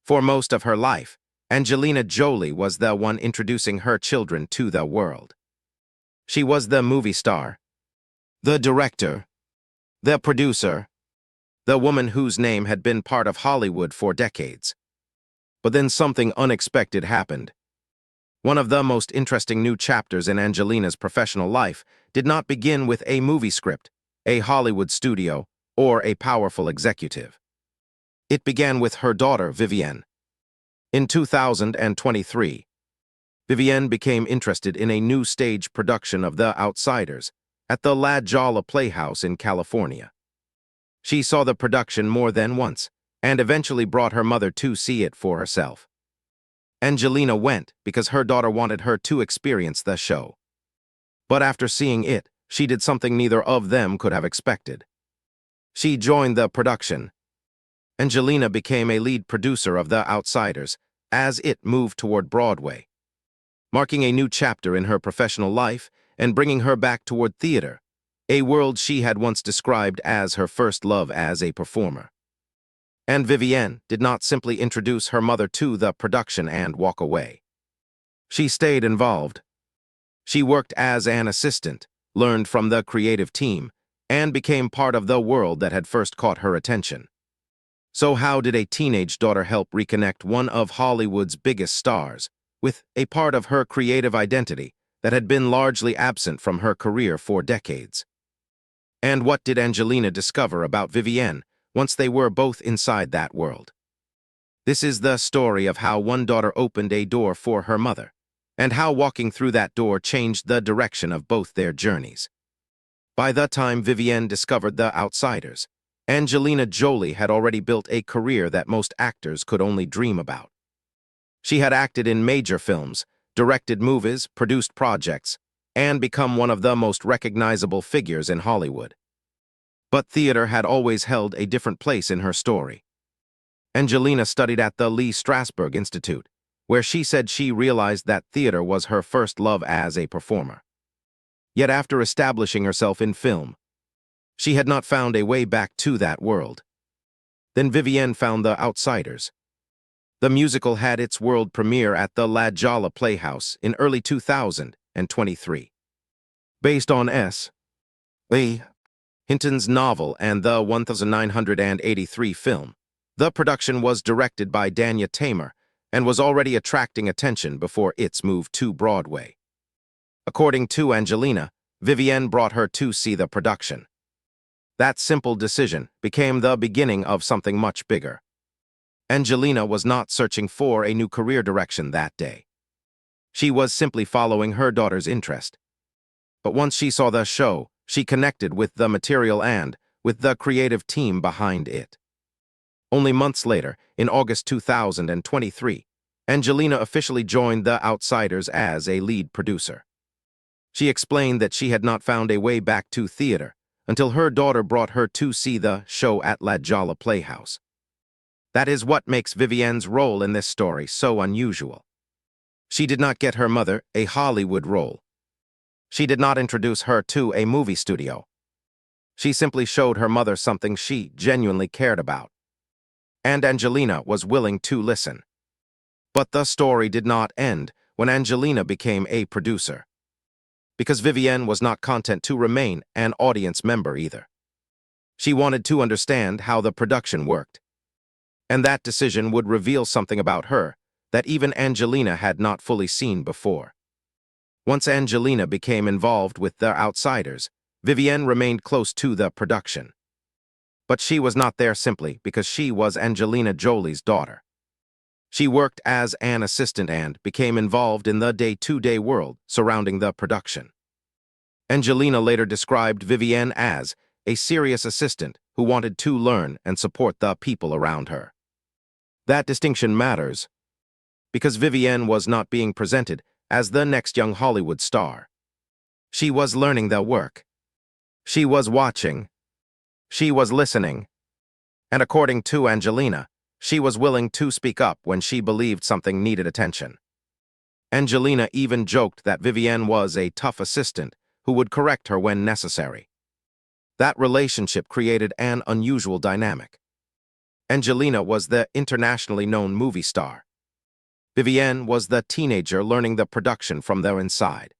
For most of her life, Angelina Jolie was the one introducing her children to the world. She was the movie star, the director, the producer, the woman whose name had been part of Hollywood for decades. But then something unexpected happened. One of the most interesting new chapters in Angelina's professional life did not begin with a movie script, a Hollywood studio, or a powerful executive. It began with her daughter, Vivienne. In 2023, Vivienne became interested in a new stage production of The Outsiders at the Jolla Playhouse in California. She saw the production more than once and eventually brought her mother to see it for herself. Angelina went because her daughter wanted her to experience the show. But after seeing it, she did something neither of them could have expected. She joined the production. Angelina became a lead producer of The Outsiders as it moved toward Broadway, marking a new chapter in her professional life and bringing her back toward theater, a world she had once described as her first love as a performer. And Vivienne did not simply introduce her mother to the production and walk away. She stayed involved. She worked as an assistant, learned from the creative team, and became part of the world that had first caught her attention. So how did a teenage daughter help reconnect one of Hollywood's biggest stars with a part of her creative identity that had been largely absent from her career for decades? And what did Angelina discover about Vivienne once they were both inside that world? This is the story of how one daughter opened a door for her mother, and how walking through that door changed the direction of both their journeys. By the time Vivienne discovered The Outsiders, Angelina Jolie had already built a career that most actors could only dream about. She had acted in major films, directed movies, produced projects, and become one of the most recognizable figures in Hollywood. But theater had always held a different place in her story. Angelina studied at the Lee Strasberg Institute, where she said she realized that theater was her first love as a performer. Yet after establishing herself in film, she had not found a way back to that world. Then Vivienne found The Outsiders. The musical had its world premiere at the Jolla Playhouse in early 2023. Based on S. A. Hinton's novel and the 1983 film, the production was directed by Danya Tamer and was already attracting attention before its move to Broadway. According to Angelina, Vivienne brought her to see the production. That simple decision became the beginning of something much bigger. Angelina was not searching for a new career direction that day. She was simply following her daughter's interest. But once she saw the show, she connected with the material and with the creative team behind it. Only months later, in August 2023, Angelina officially joined The Outsiders as a lead producer. She explained that she had not found a way back to theater until her daughter brought her to see the show at Jolla Playhouse. That is what makes Vivienne's role in this story so unusual. She did not get her mother a Hollywood role. She did not introduce her to a movie studio. She simply showed her mother something she genuinely cared about. And Angelina was willing to listen. But the story did not end when Angelina became a producer. Because Vivienne was not content to remain an audience member either. She wanted to understand how the production worked. And that decision would reveal something about her that even Angelina had not fully seen before. Once Angelina became involved with The Outsiders, Vivienne remained close to the production. But she was not there simply because she was Angelina Jolie's daughter. She worked as an assistant and became involved in the day-to-day world surrounding the production. Angelina later described Vivienne as a serious assistant who wanted to learn and support the people around her. That distinction matters because Vivienne was not being presented as the next young Hollywood star. She was learning the work. She was watching. She was listening. And according to Angelina, she was willing to speak up when she believed something needed attention. Angelina even joked that Vivienne was a tough assistant who would correct her when necessary. That relationship created an unusual dynamic. Angelina was the internationally known movie star. Vivienne was the teenager learning the production from the inside.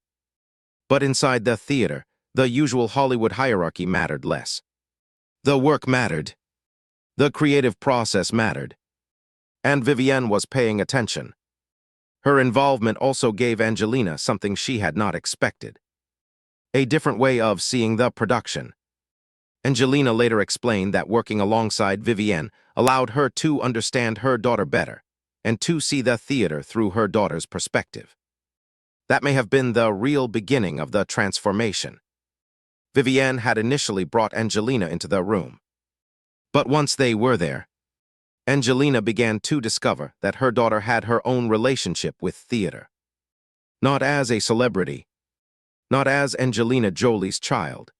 But inside the theater, the usual Hollywood hierarchy mattered less. The work mattered. The creative process mattered. And Vivienne was paying attention. Her involvement also gave Angelina something she had not expected: a different way of seeing the production. Angelina later explained that working alongside Vivienne allowed her to understand her daughter better and to see the theater through her daughter's perspective. That may have been the real beginning of the transformation. Vivienne had initially brought Angelina into the room. But once they were there, Angelina began to discover that her daughter had her own relationship with theater. Not as a celebrity, not as Angelina Jolie's child,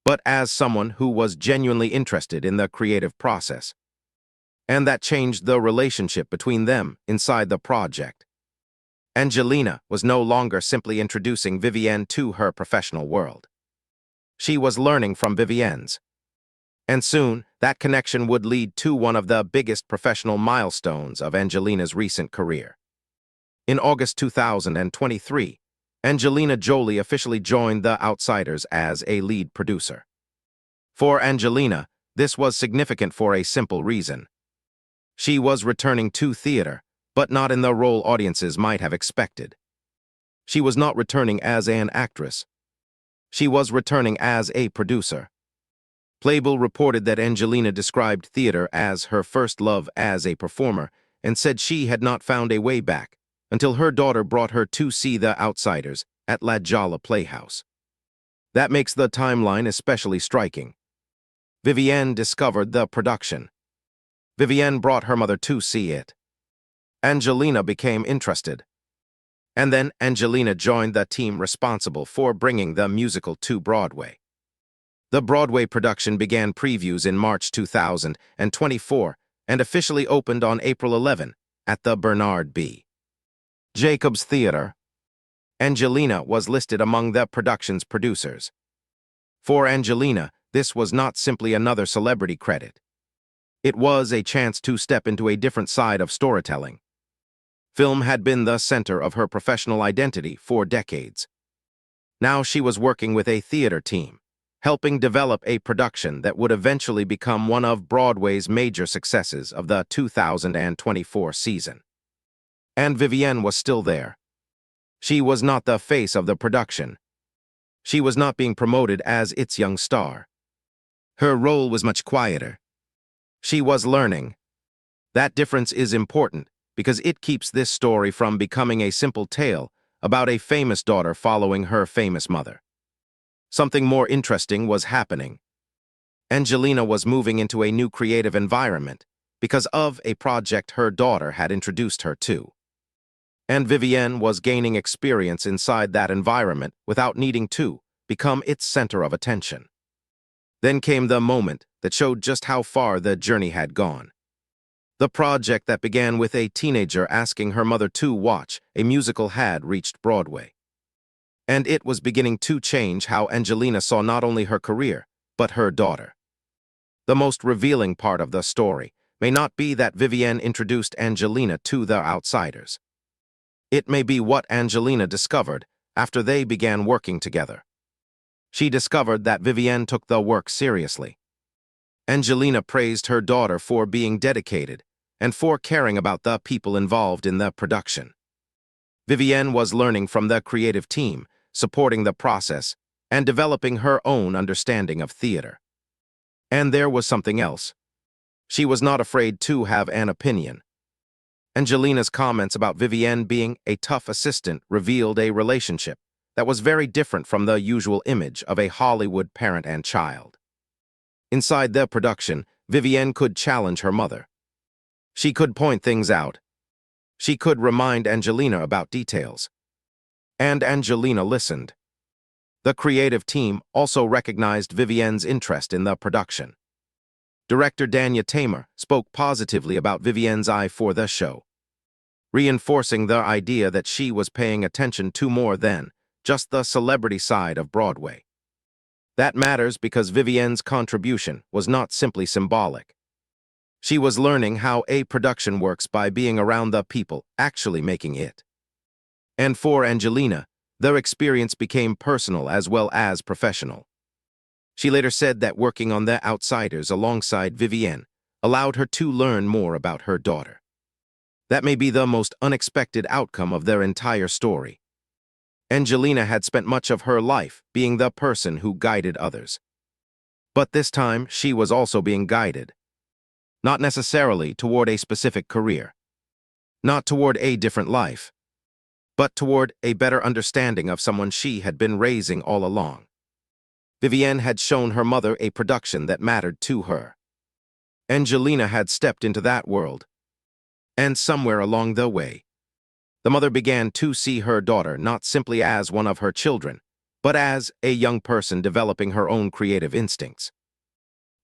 but as someone who was genuinely interested in the creative process. And that changed the relationship between them inside the project. Angelina was no longer simply introducing Vivienne to her professional world. She was learning from Vivienne's. And soon, that connection would lead to one of the biggest professional milestones of Angelina's recent career. In August 2023, Angelina Jolie officially joined The Outsiders as a lead producer. For Angelina, this was significant for a simple reason. She was returning to theater, but not in the role audiences might have expected. She was not returning as an actress. She was returning as a producer. Playbill reported that Angelina described theater as her first love as a performer and said she had not found a way back until her daughter brought her to see The Outsiders at La Jolla Playhouse. That makes the timeline especially striking. Vivienne discovered the production. Vivienne brought her mother to see it. Angelina became interested. And then Angelina joined the team responsible for bringing the musical to Broadway. The Broadway production began previews in March 2024 and officially opened on April 11 at the Bernard B. Jacobs Theater. Angelina was listed among the production's producers. For Angelina, this was not simply another celebrity credit. It was a chance to step into a different side of storytelling. Film had been the center of her professional identity for decades. Now she was working with a theater team, helping develop a production that would eventually become one of Broadway's major successes of the 2024 season. And Vivienne was still there. She was not the face of the production. She was not being promoted as its young star. Her role was much quieter. She was learning. That difference is important because it keeps this story from becoming a simple tale about a famous daughter following her famous mother. Something more interesting was happening. Angelina was moving into a new creative environment because of a project her daughter had introduced her to. And Vivienne was gaining experience inside that environment without needing to become its center of attention. Then came the moment that showed just how far the journey had gone. The project that began with a teenager asking her mother to watch a musical had reached Broadway. And it was beginning to change how Angelina saw not only her career, but her daughter. The most revealing part of the story may not be that Vivienne introduced Angelina to The Outsiders. It may be what Angelina discovered after they began working together. She discovered that Vivienne took the work seriously. Angelina praised her daughter for being dedicated and for caring about the people involved in the production. Vivienne was learning from the creative team, supporting the process, and developing her own understanding of theater. And there was something else. She was not afraid to have an opinion. Angelina's comments about Vivienne being a tough assistant revealed a relationship that was very different from the usual image of a Hollywood parent and child. Inside the production, Vivienne could challenge her mother. She could point things out. She could remind Angelina about details. And Angelina listened. The creative team also recognized Vivienne's interest in the production. Director Danya Tamer spoke positively about Vivienne's eye for the show, reinforcing the idea that she was paying attention to more than just the celebrity side of Broadway. That matters because Vivienne's contribution was not simply symbolic. She was learning how a production works by being around the people actually making it. And for Angelina, their experience became personal as well as professional. She later said that working on The Outsiders alongside Vivienne allowed her to learn more about her daughter. That may be the most unexpected outcome of their entire story. Angelina had spent much of her life being the person who guided others. But this time, she was also being guided. Not necessarily toward a specific career, not toward a different life, but toward a better understanding of someone she had been raising all along. Vivienne had shown her mother a production that mattered to her. Angelina had stepped into that world. And somewhere along the way, the mother began to see her daughter not simply as one of her children, but as a young person developing her own creative instincts.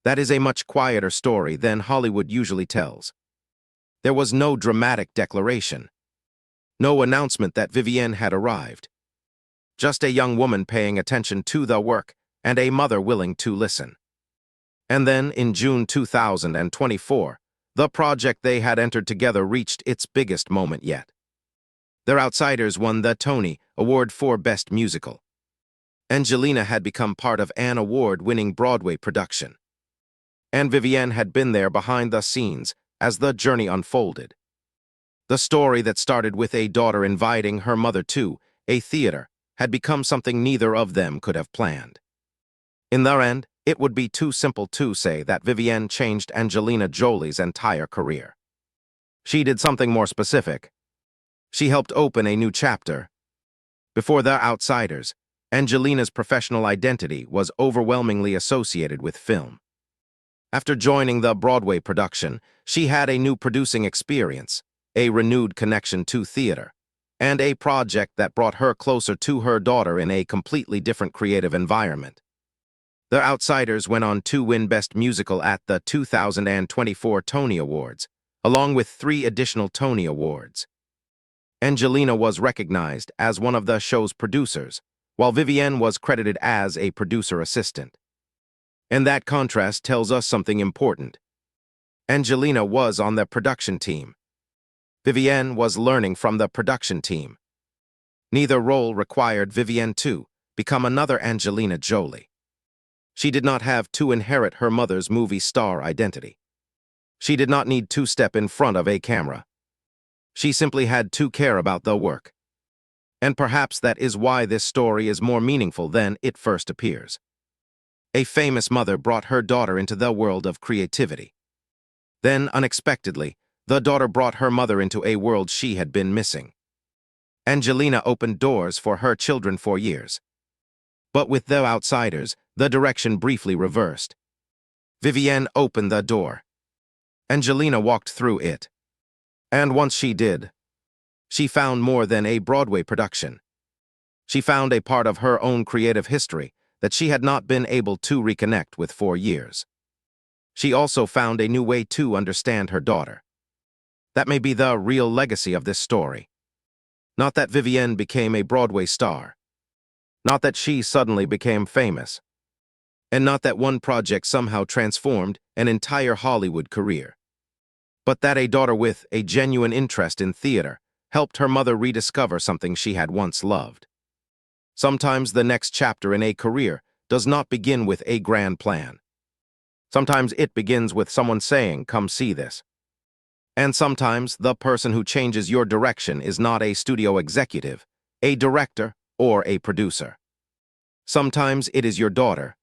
That is a much quieter story than Hollywood usually tells. There was no dramatic declaration, no announcement that Vivienne had arrived. Just a young woman paying attention to the work and a mother willing to listen. And then, in June 2024, the project they had entered together reached its biggest moment yet. The Outsiders won the Tony Award for Best Musical. Angelina had become part of an award-winning Broadway production. And Vivienne had been there behind the scenes as the journey unfolded. The story that started with a daughter inviting her mother to a theater had become something neither of them could have planned. In their end, it would be too simple to say that Vivienne changed Angelina Jolie's entire career. She did something more specific. She helped open a new chapter. Before The Outsiders, Angelina's professional identity was overwhelmingly associated with film. After joining the Broadway production, she had a new producing experience, a renewed connection to theater, and a project that brought her closer to her daughter in a completely different creative environment. The Outsiders went on to win Best Musical at the 2024 Tony Awards, along with 3 additional Tony Awards. Angelina was recognized as one of the show's producers, while Vivienne was credited as a producer assistant. And that contrast tells us something important. Angelina was on the production team. Vivienne was learning from the production team. Neither role required Vivienne to become another Angelina Jolie. She did not have to inherit her mother's movie star identity. She did not need to step in front of a camera. She simply had to care about the work. And perhaps that is why this story is more meaningful than it first appears. A famous mother brought her daughter into the world of creativity. Then, unexpectedly, the daughter brought her mother into a world she had been missing. Angelina opened doors for her children for years. But with The Outsiders, the direction briefly reversed. Vivienne opened the door. Angelina walked through it. And once she did, she found more than a Broadway production. She found a part of her own creative history that she had not been able to reconnect with for years. She also found a new way to understand her daughter. That may be the real legacy of this story. Not that Vivienne became a Broadway star. Not that she suddenly became famous. And not that one project somehow transformed an entire Hollywood career. But that a daughter with a genuine interest in theater helped her mother rediscover something she had once loved. Sometimes the next chapter in a career does not begin with a grand plan. Sometimes it begins with someone saying, "Come see this." And sometimes the person who changes your direction is not a studio executive, a director, or a producer. Sometimes it is your daughter,